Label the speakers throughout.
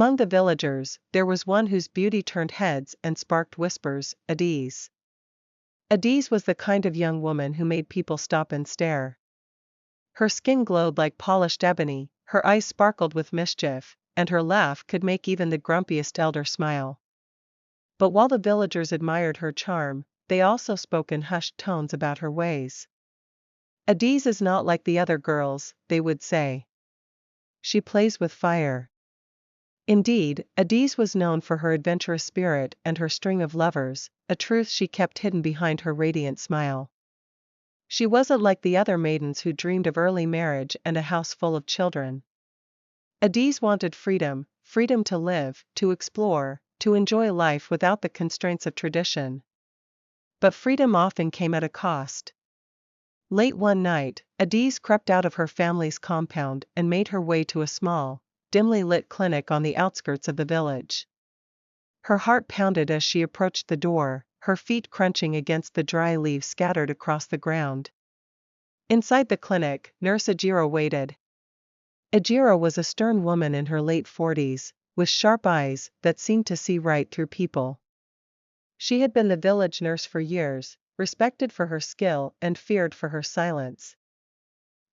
Speaker 1: Among the villagers, there was one whose beauty turned heads and sparked whispers, Adise. Adise was the kind of young woman who made people stop and stare. Her skin glowed like polished ebony, her eyes sparkled with mischief, and her laugh could make even the grumpiest elder smile. But while the villagers admired her charm, they also spoke in hushed tones about her ways. Adise is not like the other girls, they would say. She plays with fire. Indeed, Adise was known for her adventurous spirit and her string of lovers, a truth she kept hidden behind her radiant smile. She wasn't like the other maidens who dreamed of early marriage and a house full of children. Adise wanted freedom, freedom to live, to explore, to enjoy life without the constraints of tradition. But freedom often came at a cost. Late one night, Adise crept out of her family's compound and made her way to a small, dimly lit clinic on the outskirts of the village. Her heart pounded as she approached the door, her feet crunching against the dry leaves scattered across the ground. Inside the clinic, Nurse Ejiro waited. Ejiro was a stern woman in her late 40s, with sharp eyes that seemed to see right through people. She had been the village nurse for years, respected for her skill and feared for her silence.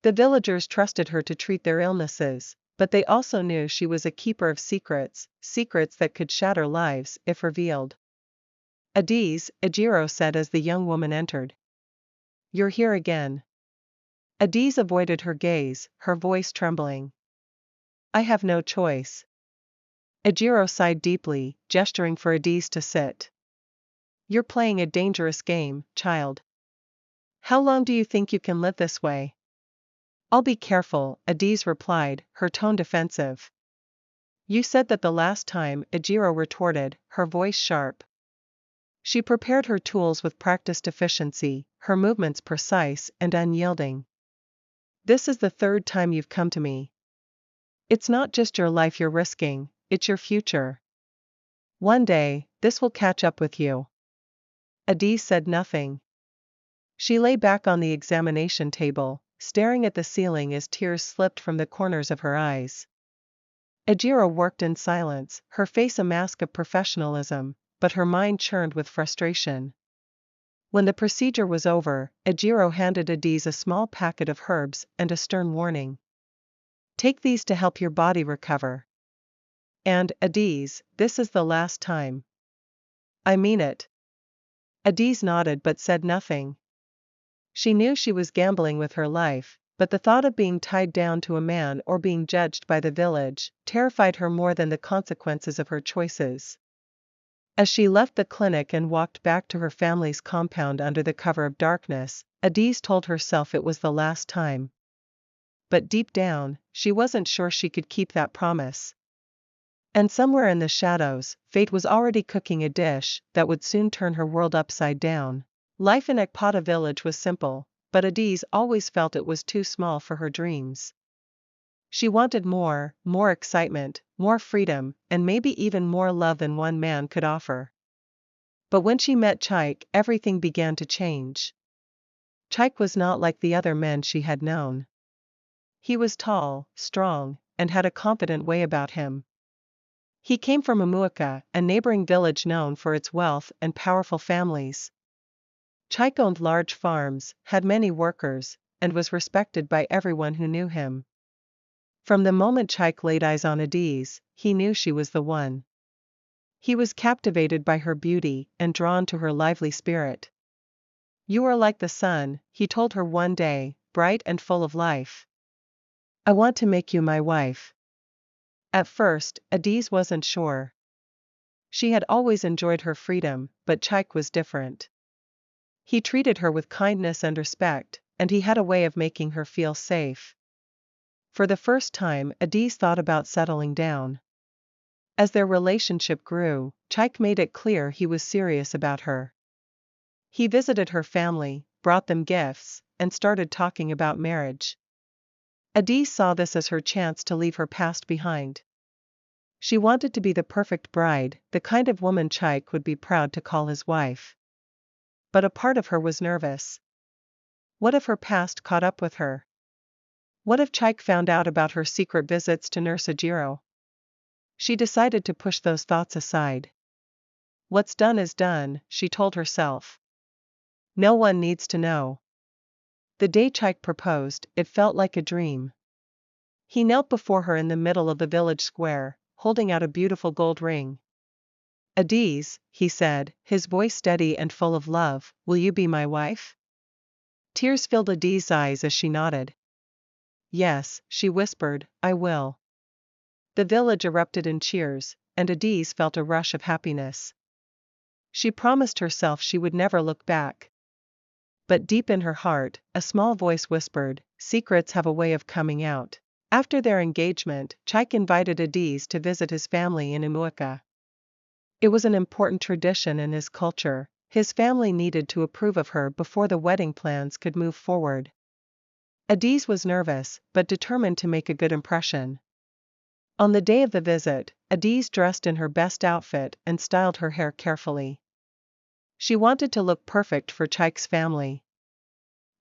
Speaker 1: The villagers trusted her to treat their illnesses, but they also knew she was a keeper of secrets, secrets that could shatter lives if revealed. Adise, Ejiro said as the young woman entered. You're here again. Adise avoided her gaze, her voice trembling. I have no choice. Ejiro sighed deeply, gesturing for Adise to sit. You're playing a dangerous game, child. How long do you think you can live this way? I'll be careful, Adise replied, her tone defensive. You said that the last time, Ejiro retorted, her voice sharp. She prepared her tools with practiced efficiency, her movements precise and unyielding. This is the third time you've come to me. It's not just your life you're risking, it's your future. One day, this will catch up with you. Adise said nothing. She lay back on the examination table, staring at the ceiling as tears slipped from the corners of her eyes. Ejiro worked in silence, her face a mask of professionalism, but her mind churned with frustration. When the procedure was over, Ejiro handed Adise a small packet of herbs and a stern warning. Take these to help your body recover. And, Adise, this is the last time. I mean it. Adise nodded but said nothing. She knew she was gambling with her life, but the thought of being tied down to a man or being judged by the village terrified her more than the consequences of her choices. As she left the clinic and walked back to her family's compound under the cover of darkness, Adise told herself it was the last time. But deep down, she wasn't sure she could keep that promise. And somewhere in the shadows, fate was already cooking a dish that would soon turn her world upside down. Life in Ekpata village was simple, but Adise always felt it was too small for her dreams. She wanted more excitement, more freedom, and maybe even more love than one man could offer. But when she met Chaik, everything began to change. Chaik was not like the other men she had known. He was tall, strong, and had a confident way about him. He came from Amuaka, a neighboring village known for its wealth and powerful families. Chaik owned large farms, had many workers, and was respected by everyone who knew him. From the moment Chaik laid eyes on Adise, he knew she was the one. He was captivated by her beauty and drawn to her lively spirit. You are like the sun, he told her one day, bright and full of life. I want to make you my wife. At first, Adise wasn't sure. She had always enjoyed her freedom, but Chaik was different. He treated her with kindness and respect, and he had a way of making her feel safe. For the first time, Adise thought about settling down. As their relationship grew, Chaik made it clear he was serious about her. He visited her family, brought them gifts, and started talking about marriage. Adise saw this as her chance to leave her past behind. She wanted to be the perfect bride, the kind of woman Chaik would be proud to call his wife. But a part of her was nervous. What if her past caught up with her? What if Chaik found out about her secret visits to Nurse Ejiro? She decided to push those thoughts aside. What's done is done, she told herself. No one needs to know. The day Chike proposed, it felt like a dream. He knelt before her in the middle of the village square, holding out a beautiful gold ring. Adiz, he said, his voice steady and full of love, will you be my wife? Tears filled Adiz's eyes as she nodded. Yes, she whispered, I will. The village erupted in cheers, and Adiz felt a rush of happiness. She promised herself she would never look back. But deep in her heart, a small voice whispered, secrets have a way of coming out. After their engagement, Chike invited Adiz to visit his family in Umuaka. It was an important tradition in his culture. His family needed to approve of her before the wedding plans could move forward. Adiz was nervous, but determined to make a good impression. On the day of the visit, Adiz dressed in her best outfit and styled her hair carefully. She wanted to look perfect for Chike's family.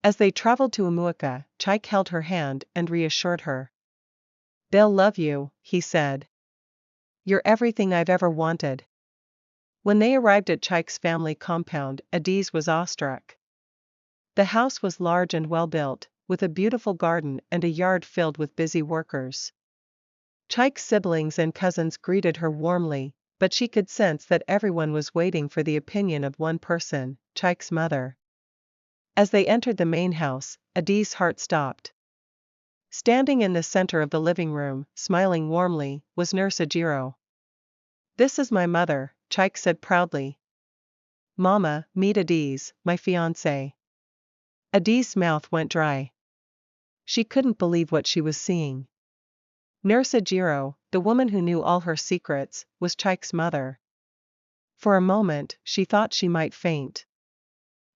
Speaker 1: As they traveled to Umuaka, Chike held her hand and reassured her. They'll love you, he said. You're everything I've ever wanted. When they arrived at Chike's family compound, Adiz was awestruck. The house was large and well built, with a beautiful garden and a yard filled with busy workers. Chike's siblings and cousins greeted her warmly, but she could sense that everyone was waiting for the opinion of one person, Chike's mother. As they entered the main house, Adiz's heart stopped. Standing in the center of the living room, smiling warmly, was Nurse Ajiro. This is my mother, Chike said proudly. Mama, meet Adiz, my fiancé. Adiz's mouth went dry. She couldn't believe what she was seeing. Nurse Ajiro, the woman who knew all her secrets, was Chike's mother. For a moment, she thought she might faint.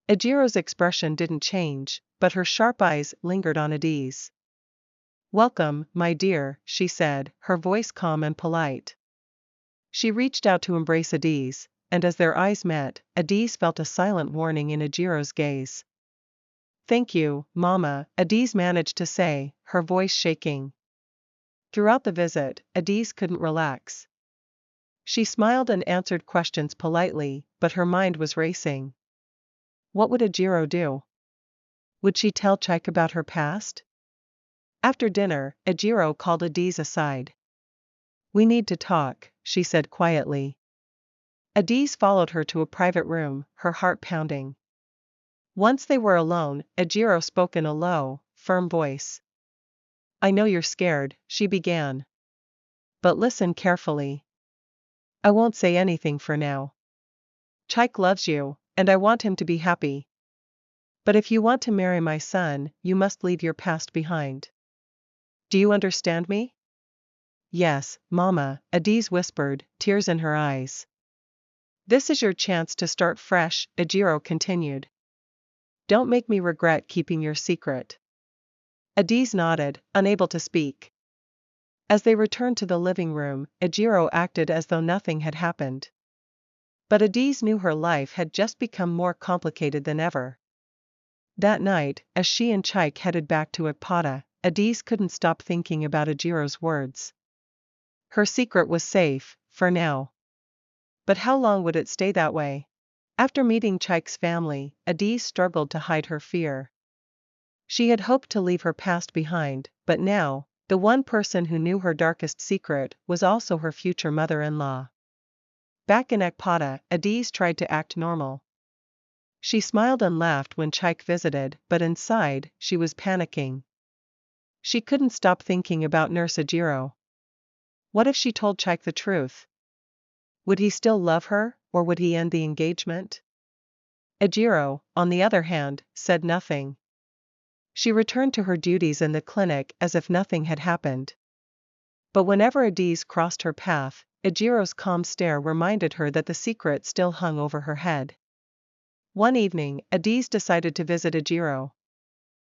Speaker 1: Ajiro's expression didn't change, but her sharp eyes lingered on Adiz. Welcome, my dear, she said, her voice calm and polite. She reached out to embrace Adiz, and as their eyes met, Adiz felt a silent warning in Ajiro's gaze. Thank you, Mama, Adiz managed to say, her voice shaking. Throughout the visit, Adiz couldn't relax. She smiled and answered questions politely, but her mind was racing. What would Ajiro do? Would she tell Chike about her past? After dinner, Ajiro called Adiz aside. We need to talk, she said quietly. Adiz followed her to a private room, her heart pounding. Once they were alone, Ajiro spoke in a low, firm voice. I know you're scared, she began. But listen carefully. I won't say anything for now. Chike loves you, and I want him to be happy. But if you want to marry my son, you must leave your past behind. Do you understand me? Yes, Mama, Adiz whispered, tears in her eyes. This is your chance to start fresh, Ajiro continued. Don't make me regret keeping your secret. Adiz nodded, unable to speak. As they returned to the living room, Ajiro acted as though nothing had happened. But Adiz knew her life had just become more complicated than ever. That night, as she and Chike headed back to Akpata, Adiz couldn't stop thinking about Ajiro's words. Her secret was safe, for now. But how long would it stay that way? After meeting Chike's family, Adiz struggled to hide her fear. She had hoped to leave her past behind, but now, the one person who knew her darkest secret was also her future mother-in-law. Back in Akpata, Adiz tried to act normal. She smiled and laughed when Chike visited, but inside, she was panicking. She couldn't stop thinking about Nurse Ajiro. What if she told Chike the truth? Would he still love her, or would he end the engagement? Ajiro, on the other hand, said nothing. She returned to her duties in the clinic as if nothing had happened. But whenever Adiz crossed her path, Ajiro's calm stare reminded her that the secret still hung over her head. One evening, Adiz decided to visit Ajiro.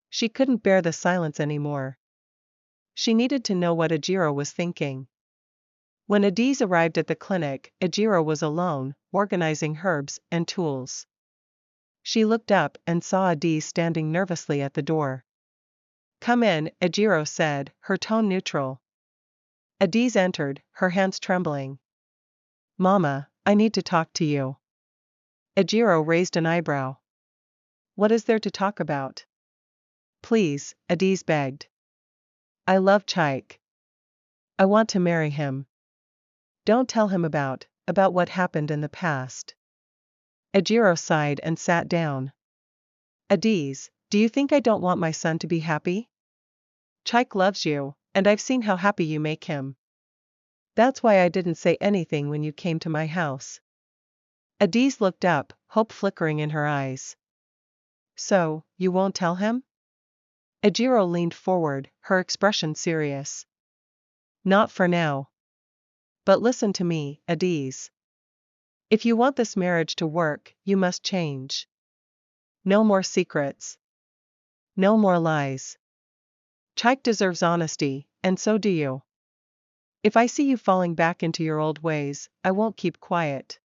Speaker 1: She couldn't bear the silence anymore. She needed to know what Ajiro was thinking. When Adiz arrived at the clinic, Ajiro was alone, organizing herbs and tools. She looked up and saw Adiz standing nervously at the door. Come in, Ajiro said, her tone neutral. Adiz entered, her hands trembling. Mama, I need to talk to you. Ejiro raised an eyebrow. What is there to talk about? Please, Adiz begged. I love Chaik. I want to marry him. Don't tell him about what happened in the past. Ejiro sighed and sat down. Adiz, do you think I don't want my son to be happy? Chaik loves you, and I've seen how happy you make him. That's why I didn't say anything when you came to my house. Adiz looked up, hope flickering in her eyes. So, you won't tell him? Ejiro leaned forward, her expression serious. Not for now. But listen to me, Adiz. If you want this marriage to work, you must change. No more secrets. No more lies. Chaik deserves honesty, and so do you. If I see you falling back into your old ways, I won't keep quiet.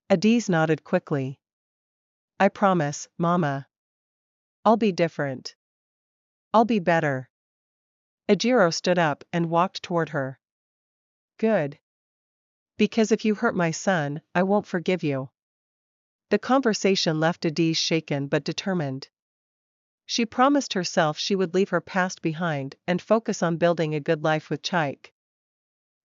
Speaker 1: Adiz nodded quickly. I promise, Mama. I'll be different. I'll be better. Ejiro stood up and walked toward her. Good. Because if you hurt my son, I won't forgive you. The conversation left Adiz shaken but determined. She promised herself she would leave her past behind and focus on building a good life with Chaik.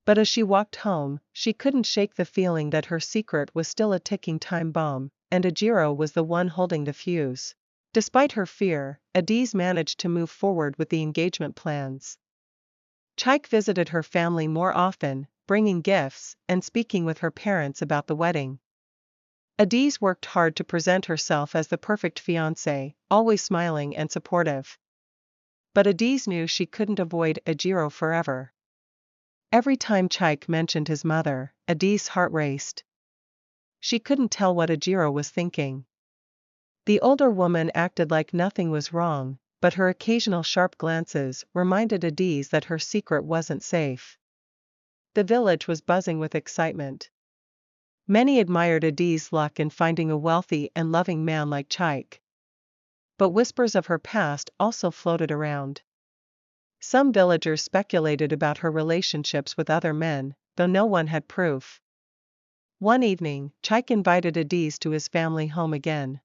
Speaker 1: But as she walked home, she couldn't shake the feeling that her secret was still a ticking time bomb, and Ejiro was the one holding the fuse. Despite her fear, Adiz managed to move forward with the engagement plans. Chaik visited her family more often, bringing gifts and speaking with her parents about the wedding. Adiz worked hard to present herself as the perfect fiancée, always smiling and supportive. But Adiz knew she couldn't avoid Ejiro forever. Every time Chaik mentioned his mother, Adiz's heart raced. She couldn't tell what Ejiro was thinking. The older woman acted like nothing was wrong, but her occasional sharp glances reminded Adiz that her secret wasn't safe. The village was buzzing with excitement. Many admired Adiz's luck in finding a wealthy and loving man like Chaik. But whispers of her past also floated around. Some villagers speculated about her relationships with other men, though no one had proof. One evening, Chaik invited Adiz to his family home again.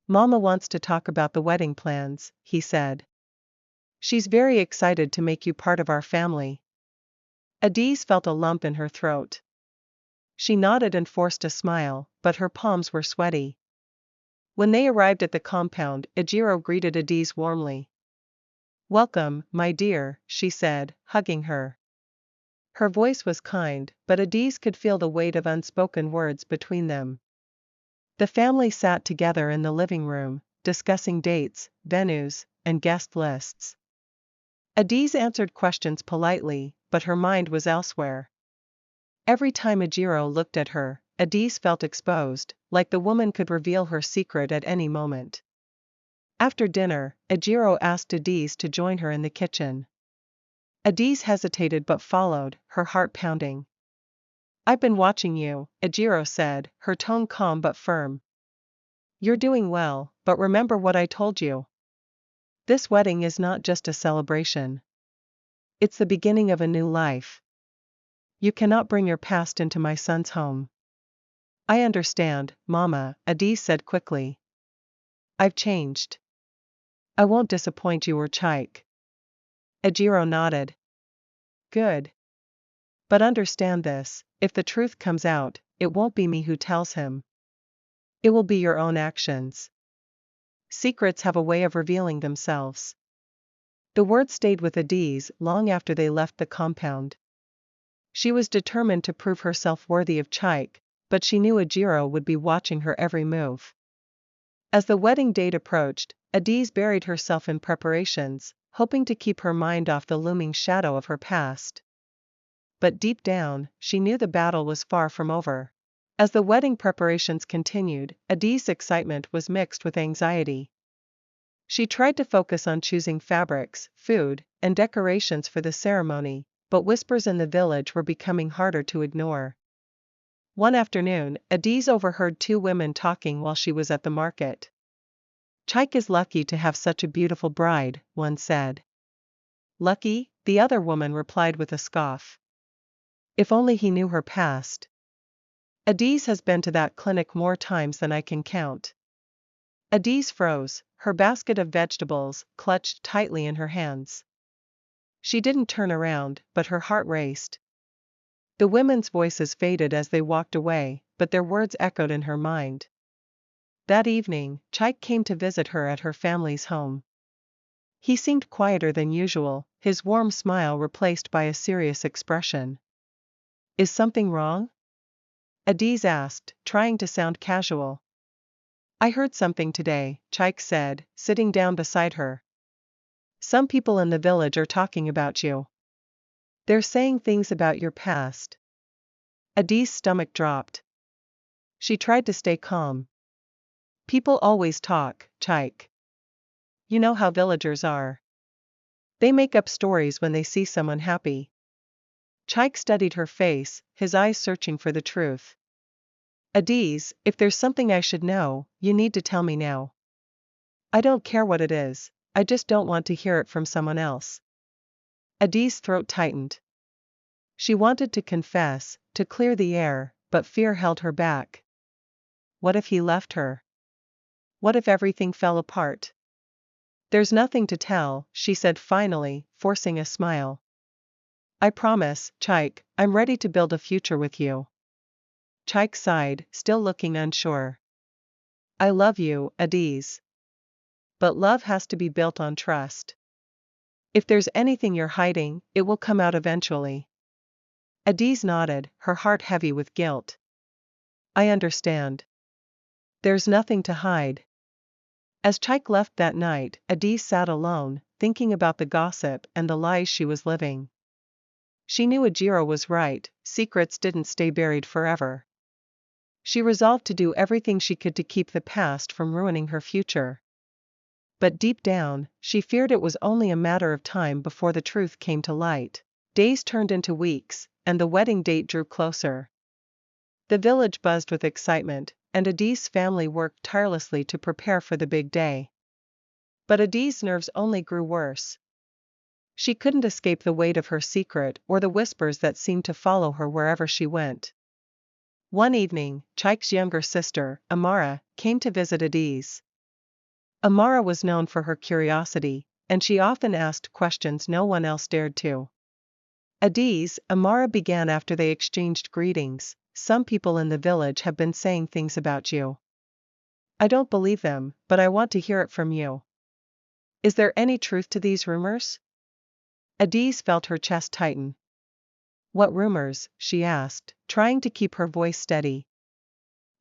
Speaker 1: Mama wants to talk about the wedding plans, he said. She's very excited to make you part of our family. Adiz felt a lump in her throat. She nodded and forced a smile, but her palms were sweaty. When they arrived at the compound, Ejiro greeted Adiz warmly. Welcome, my dear, she said, hugging her. Her voice was kind, but Adiz could feel the weight of unspoken words between them. The family sat together in the living room, discussing dates, venues, and guest lists. Adiz answered questions politely, but her mind was elsewhere. Every time Ejiro looked at her, Adiz felt exposed, like the woman could reveal her secret at any moment. After dinner, Ejiro asked Adiz to join her in the kitchen. Adiz hesitated but followed, her heart pounding. I've been watching you, Ejiro said, her tone calm but firm. You're doing well, but remember what I told you. This wedding is not just a celebration. It's the beginning of a new life. You cannot bring your past into my son's home. I understand, Mama, Adiz said quickly. I've changed. I won't disappoint you or Chaik. Ejiro nodded. Good. But understand this, if the truth comes out, it won't be me who tells him. It will be your own actions. Secrets have a way of revealing themselves. The word stayed with Adiz long after they left the compound. She was determined to prove herself worthy of Chaik, but she knew Ejiro would be watching her every move. As the wedding date approached, Adiz buried herself in preparations, hoping to keep her mind off the looming shadow of her past. But deep down, she knew the battle was far from over. As the wedding preparations continued, Adiz's excitement was mixed with anxiety. She tried to focus on choosing fabrics, food, and decorations for the ceremony, but whispers in the village were becoming harder to ignore. One afternoon, Adiz overheard two women talking while she was at the market. Chaik is lucky to have such a beautiful bride, one said. Lucky? the other woman replied with a scoff. If only he knew her past. Adiz has been to that clinic more times than I can count. Adiz froze, her basket of vegetables clutched tightly in her hands. She didn't turn around, but her heart raced. The women's voices faded as they walked away, but their words echoed in her mind. That evening, Chaik came to visit her at her family's home. He seemed quieter than usual, his warm smile replaced by a serious expression. Is something wrong? Adiz asked, trying to sound casual. I heard something today, Chaik said, sitting down beside her. Some people in the village are talking about you. They're saying things about your past. Adiz's stomach dropped. She tried to stay calm. People always talk, Chaik. You know how villagers are. They make up stories when they see someone happy. Chaik studied her face, his eyes searching for the truth. Adiz, if there's something I should know, you need to tell me now. I don't care what it is, I just don't want to hear it from someone else. Adiz's throat tightened. She wanted to confess, to clear the air, but fear held her back. What if he left her? What if everything fell apart? There's nothing to tell, she said finally, forcing a smile. I promise, Chaik, I'm ready to build a future with you. Chaik sighed, still looking unsure. I love you, Adiz. But love has to be built on trust. If there's anything you're hiding, it will come out eventually. Adiz nodded, her heart heavy with guilt. I understand. There's nothing to hide. As Chaik left that night, Adiz sat alone, thinking about the gossip and the lies she was living. She knew Ajiro was right, secrets didn't stay buried forever. She resolved to do everything she could to keep the past from ruining her future. But deep down, she feared it was only a matter of time before the truth came to light. Days turned into weeks, and the wedding date drew closer. The village buzzed with excitement, and Adiz's family worked tirelessly to prepare for the big day. But Adiz's nerves only grew worse. She couldn't escape the weight of her secret or the whispers that seemed to follow her wherever she went. One evening, Chaik's younger sister, Amara, came to visit Adiz. Amara was known for her curiosity, and she often asked questions no one else dared to. Adiz, Amara began after they exchanged greetings, some people in the village have been saying things about you. I don't believe them, but I want to hear it from you. Is there any truth to these rumors? Adiz felt her chest tighten. What rumors? She asked, trying to keep her voice steady.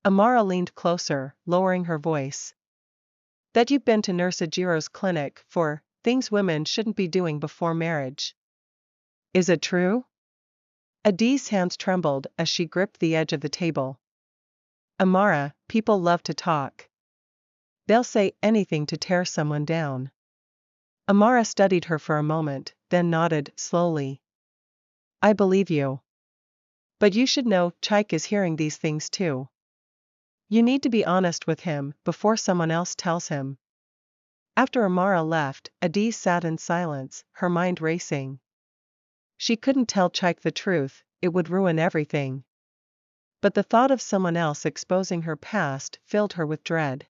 Speaker 1: Amara leaned closer, lowering her voice. That you've been to Nurse Ajiro's clinic for things women shouldn't be doing before marriage. Is it true? Adiz's hands trembled as she gripped the edge of the table. Amara, people love to talk. They'll say anything to tear someone down. Amara studied her for a moment, then nodded, slowly. I believe you. But you should know, Chaik is hearing these things too. You need to be honest with him, before someone else tells him. After Amara left, Adiz sat in silence, her mind racing. She couldn't tell Chaik the truth, it would ruin everything. But the thought of someone else exposing her past filled her with dread.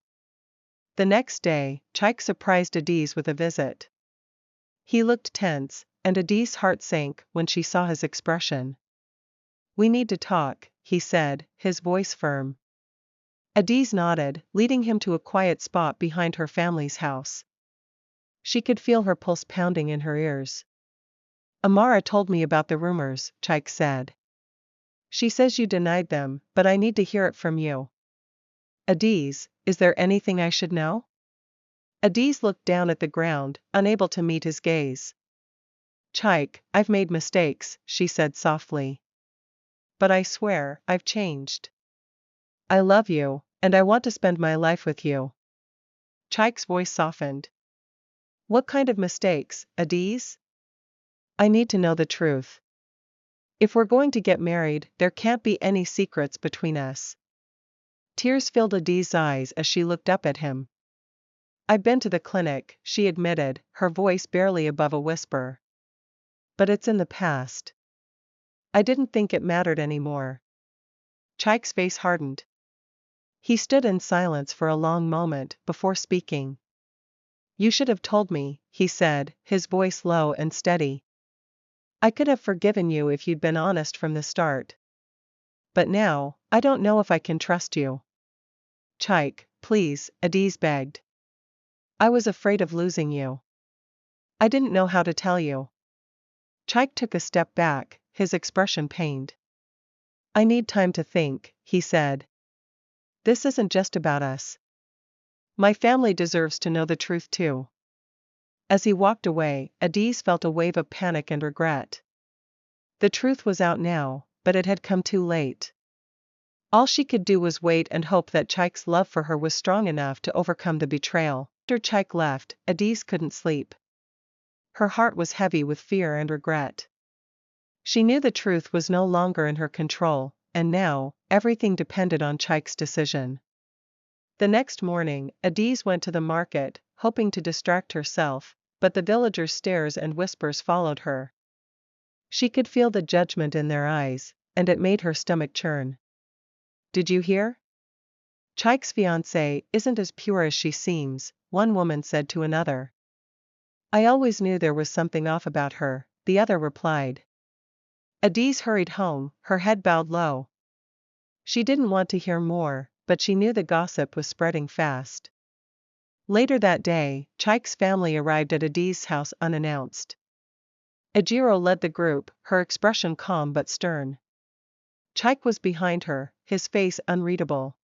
Speaker 1: The next day, Chaik surprised Adiz with a visit. He looked tense, and Adiz's heart sank when she saw his expression. We need to talk, he said, his voice firm. Adiz nodded, leading him to a quiet spot behind her family's house. She could feel her pulse pounding in her ears. Amara told me about the rumors, Chaik said. She says you denied them, but I need to hear it from you. Adiz, is there anything I should know? Adiz looked down at the ground, unable to meet his gaze. Chaik, I've made mistakes, she said softly. But I swear, I've changed. I love you, and I want to spend my life with you. Chaik's voice softened. What kind of mistakes, Adiz? I need to know the truth. If we're going to get married, there can't be any secrets between us. Tears filled Adiz's eyes as she looked up at him. I've been to the clinic, she admitted, her voice barely above a whisper. but it's in the past. I didn't think it mattered anymore. Chaik's face hardened. He stood in silence for a long moment before speaking. You should have told me, he said, his voice low and steady. I could have forgiven you if you'd been honest from the start. But now, I don't know if I can trust you. Chaik, please, Adiz begged. I was afraid of losing you. I didn't know how to tell you. Chaik took a step back, his expression pained. I need time to think, he said. This isn't just about us. My family deserves to know the truth too. As he walked away, Adiz felt a wave of panic and regret. The truth was out now, but it had come too late. All she could do was wait and hope that Chaik's love for her was strong enough to overcome the betrayal. After Chaik left, Adiz couldn't sleep. Her heart was heavy with fear and regret. She knew the truth was no longer in her control, and now, everything depended on Chaik's decision. The next morning, Adiz went to the market, hoping to distract herself, but the villagers' stares and whispers followed her. She could feel the judgment in their eyes, and it made her stomach churn. Did you hear? Chaik's fiancée isn't as pure as she seems, one woman said to another. I always knew there was something off about her, the other replied. Adiz hurried home, her head bowed low. She didn't want to hear more, but she knew the gossip was spreading fast. Later that day, Chaik's family arrived at Adiz's house unannounced. Ejiro led the group, her expression calm but stern. Chaik was behind her, his face unreadable.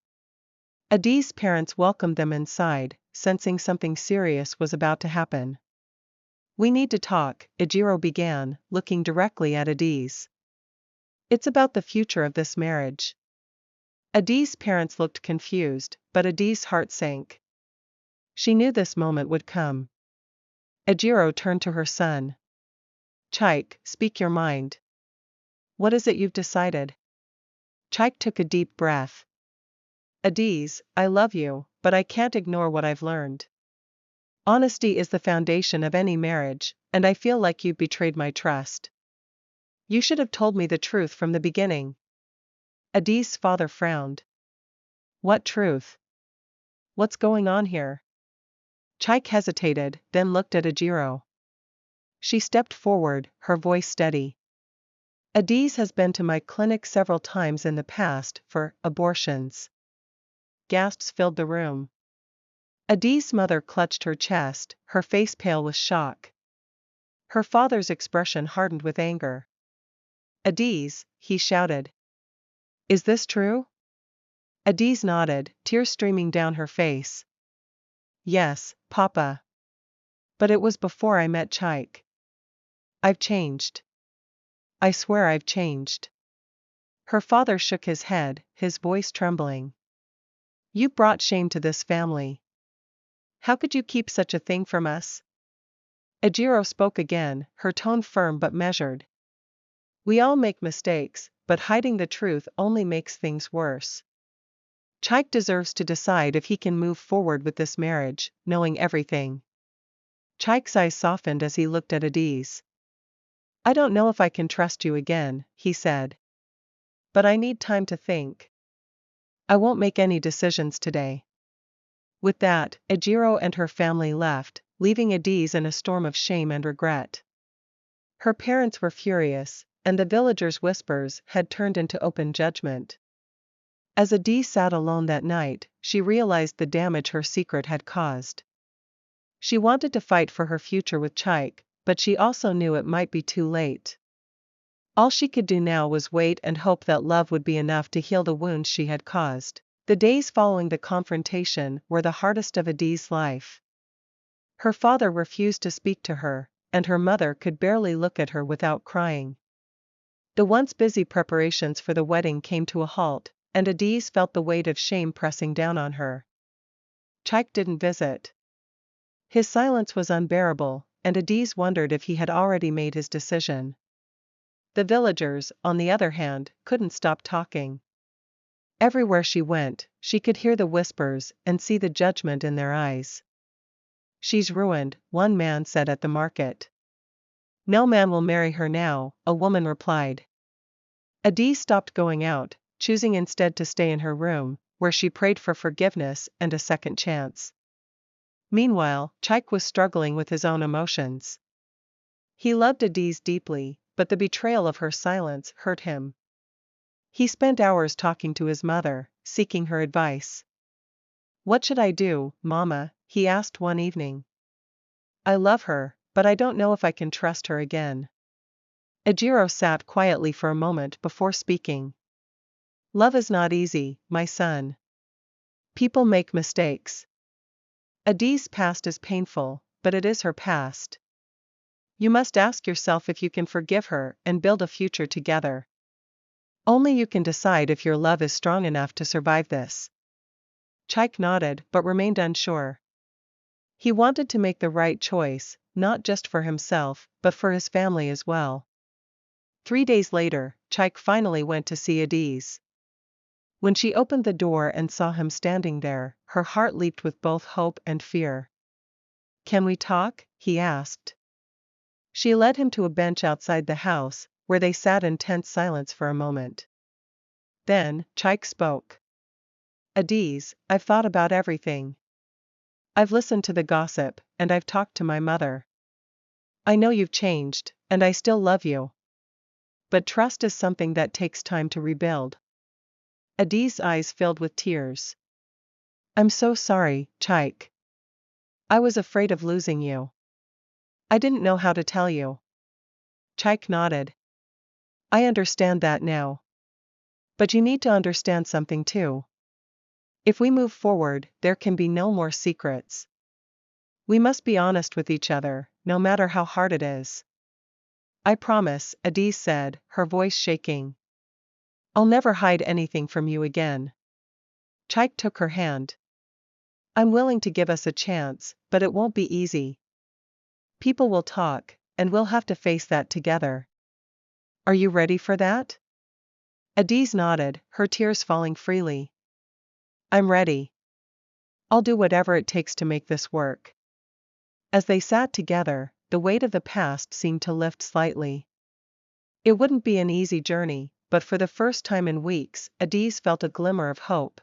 Speaker 1: Adiz's parents welcomed them inside, sensing something serious was about to happen. We need to talk, Ejiro began, looking directly at Adiz. It's about the future of this marriage. Adiz's parents looked confused, but Adiz's heart sank. She knew this moment would come. Ejiro turned to her son. Chaik, speak your mind. What is it you've decided? Chaik took a deep breath. Adiz, I love you, but I can't ignore what I've learned. Honesty is the foundation of any marriage, and I feel like you've betrayed my trust. You should have told me the truth from the beginning. Adiz's father frowned. What truth? What's going on here? Chaik hesitated, then looked at Ejiro. She stepped forward, her voice steady. Adiz has been to my clinic several times in the past for abortions. Gasps filled the room. Adiz's mother clutched her chest, her face pale with shock. Her father's expression hardened with anger. Adiz, he shouted. Is this true? Adiz nodded, tears streaming down her face. Yes, Papa. But it was before I met Chaik. I've changed. I swear I've changed. Her father shook his head, his voice trembling. You brought shame to this family. How could you keep such a thing from us? Ejiro spoke again, her tone firm but measured. We all make mistakes, but hiding the truth only makes things worse. Chaik deserves to decide if he can move forward with this marriage, knowing everything. Chaik's eyes softened as he looked at Adiz. I don't know if I can trust you again, he said. But I need time to think. I won't make any decisions today. With that, Ejiro and her family left, leaving Adiz in a storm of shame and regret. Her parents were furious, and the villagers' whispers had turned into open judgment. As Adiz sat alone that night, she realized the damage her secret had caused. She wanted to fight for her future with Chaik, but she also knew it might be too late. All she could do now was wait and hope that love would be enough to heal the wounds she had caused. The days following the confrontation were the hardest of Adiz's life. Her father refused to speak to her, and her mother could barely look at her without crying. The once busy preparations for the wedding came to a halt, and Adiz felt the weight of shame pressing down on her. Chaik didn't visit. His silence was unbearable, and Adiz wondered if he had already made his decision. The villagers, on the other hand, couldn't stop talking. Everywhere she went, she could hear the whispers and see the judgment in their eyes. She's ruined, one man said at the market. No man will marry her now, a woman replied. Adis stopped going out, choosing instead to stay in her room, where she prayed for forgiveness and a second chance. Meanwhile, Chaik was struggling with his own emotions. He loved Adis deeply, but the betrayal of her silence hurt him. He spent hours talking to his mother, seeking her advice. What should I do, Mama? He asked one evening. I love her, but I don't know if I can trust her again. Ejiro sat quietly for a moment before speaking. Love is not easy, my son. People make mistakes. Adis' past is painful, but it is her past. You must ask yourself if you can forgive her and build a future together. Only you can decide if your love is strong enough to survive this. Chaik nodded but remained unsure. He wanted to make the right choice, not just for himself, but for his family as well. 3 days later, Chaik finally went to see Adis. When she opened the door and saw him standing there, her heart leaped with both hope and fear. Can we talk? He asked. She led him to a bench outside the house, where they sat in tense silence for a moment. Then, Chaik spoke. Adis, I've thought about everything. I've listened to the gossip, and I've talked to my mother. I know you've changed, and I still love you. But trust is something that takes time to rebuild. Adis' eyes filled with tears. I'm so sorry, Chaik. I was afraid of losing you. I didn't know how to tell you. Chaik nodded. I understand that now. But you need to understand something too. If we move forward, there can be no more secrets. We must be honest with each other, no matter how hard it is. I promise, Adis said, her voice shaking. I'll never hide anything from you again. Chaik took her hand. I'm willing to give us a chance, but it won't be easy. People will talk, and we'll have to face that together. Are you ready for that? Adis nodded, her tears falling freely. I'm ready. I'll do whatever it takes to make this work. As they sat together, the weight of the past seemed to lift slightly. It wouldn't be an easy journey, but for the first time in weeks, Adis felt a glimmer of hope.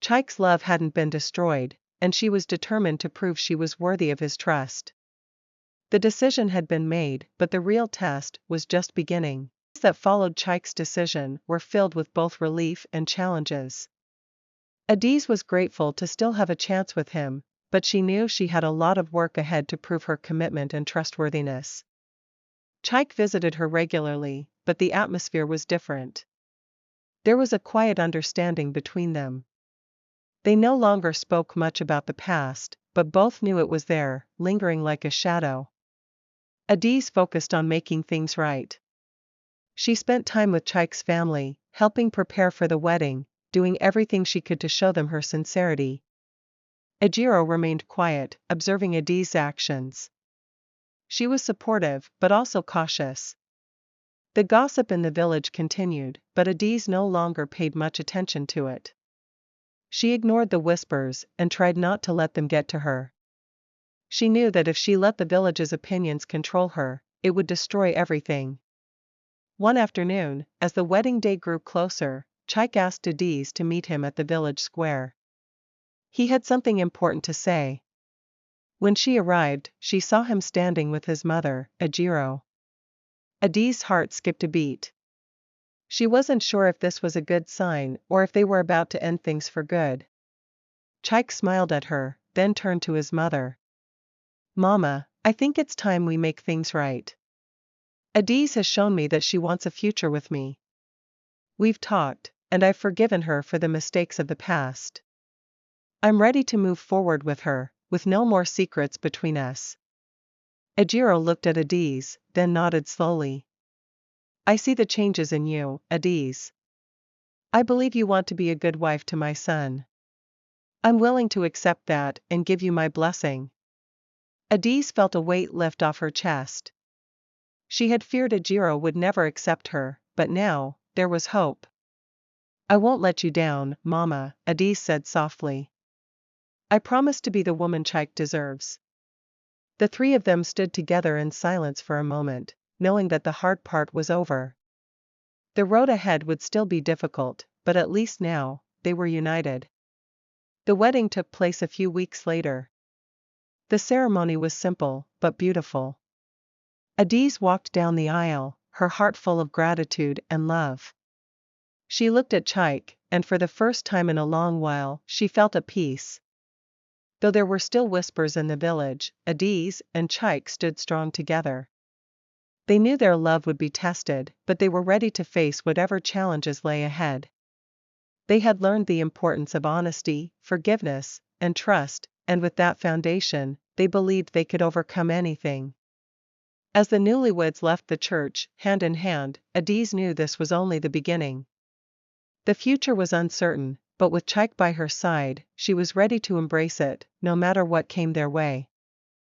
Speaker 1: Chaik's love hadn't been destroyed, and she was determined to prove she was worthy of his trust. The decision had been made, but the real test was just beginning. The days that followed Chaik's decision were filled with both relief and challenges. Adis was grateful to still have a chance with him, but she knew she had a lot of work ahead to prove her commitment and trustworthiness. Chaik visited her regularly, but the atmosphere was different. There was a quiet understanding between them. They no longer spoke much about the past, but both knew it was there, lingering like a shadow. Adis focused on making things right. She spent time with Chaik's family, helping prepare for the wedding, doing everything she could to show them her sincerity. Ejiro remained quiet, observing Adis' actions. She was supportive, but also cautious. The gossip in the village continued, but Adis no longer paid much attention to it. She ignored the whispers and tried not to let them get to her. She knew that if she let the village's opinions control her, it would destroy everything. One afternoon, as the wedding day grew closer, Chaik asked Adis to meet him at the village square. He had something important to say. When she arrived, she saw him standing with his mother, Ejiro. Adis' heart skipped a beat. She wasn't sure if this was a good sign or if they were about to end things for good. Chaik smiled at her, then turned to his mother. Mama, I think it's time we make things right. Adis has shown me that she wants a future with me. We've talked, and I've forgiven her for the mistakes of the past. I'm ready to move forward with her, with no more secrets between us. Ejiro looked at Adis, then nodded slowly. I see the changes in you, Adis. I believe you want to be a good wife to my son. I'm willing to accept that and give you my blessing. Adis felt a weight lift off her chest. She had feared Ejiro would never accept her, but now, there was hope. I won't let you down, Mama, Adis said softly. I promise to be the woman Chaik deserves. The three of them stood together in silence for a moment, knowing that the hard part was over. The road ahead would still be difficult, but at least now, they were united. The wedding took place a few weeks later. The ceremony was simple, but beautiful. Adiz walked down the aisle, her heart full of gratitude and love. She looked at Chike, and for the first time in a long while, she felt at peace. Though there were still whispers in the village, Adiz and Chike stood strong together. They knew their love would be tested, but they were ready to face whatever challenges lay ahead. They had learned the importance of honesty, forgiveness, and trust, and with that foundation, they believed they could overcome anything. As the newlyweds left the church, hand in hand, Adiz knew this was only the beginning. The future was uncertain, but with Chike by her side, she was ready to embrace it, no matter what came their way.